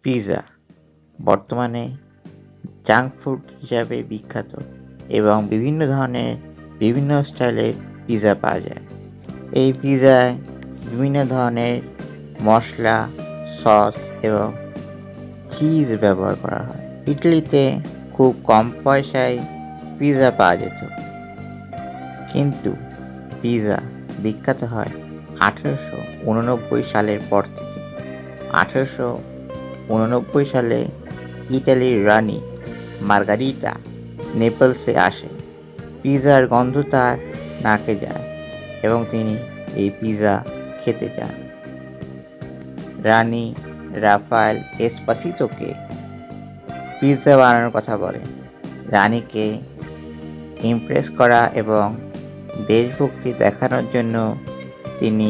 Pizza বর্তমানে junk food হিসাবে বিখ্যাত এবং বিভিন্ন ধরনের বিভিন্ন স্টাইলের পিৎজা পাওয়া যায়। এই পিৎজায় বিভিন্ন ধরনের মশলা, সস এবং চিজ ব্যবহার করা হয়। ইটালিতে খুব কম পয়সায় পিৎজা পাওয়া যেত, কিন্তু পিৎজা বিখ্যাত হয় 1889 সালের পর থেকে। 1889 সালে ইটালির রানী মার্গারিটা নেপলসে আসেন। পিৎজার গন্ধ তার নাকে যায় এবং তিনি এই পিৎজা খেতে চান। রানী রাফায়েল এসপাসিতোকে পিৎজা বানানোর কথা বলেন। রানীকে ইমপ্রেস করা এবং দেশভক্তি দেখানোর জন্য তিনি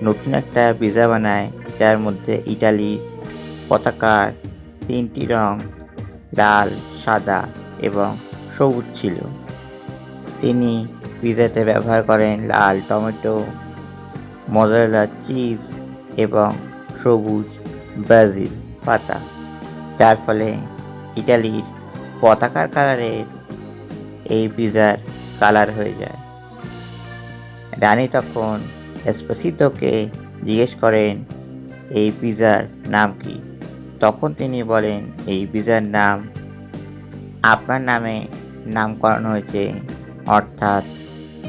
নতুন একটা পিৎজা বানায়, যার মধ্যে ইটালির পতাকার 3টি রং লাল, সাদা এবং সবুজ ছিল। তিনি পিৎজাতে ব্যবহার করেন লাল টমেটো, মজারেলা চিজ এবং সবুজ ব্রাজিল পাতা, যার ফলে ইটালির পতাকার কালারের এই পিৎজার কালার হয়ে যায়। রানী তখন এসপাসিতোকে জিজ্ঞেস করেন এই পিৎজার নাম কি। তখন তিনি বলেন এই পিৎজার নাম আপনার নামে নামকরণ হয়েছে, অর্থাৎ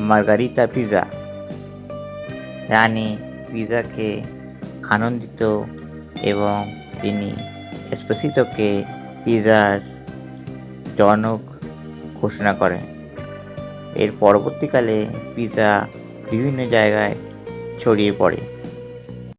মার্গারিতা পিৎজা। রানী পিৎজা খেয়ে আনন্দিত এবং তিনি এসপাসিতোকে পিৎজার জনক ঘোষণা করেন। এর পরবর্তীকালে পিৎজা বিভিন্ন জায়গায় ছড়িয়ে পড়ে।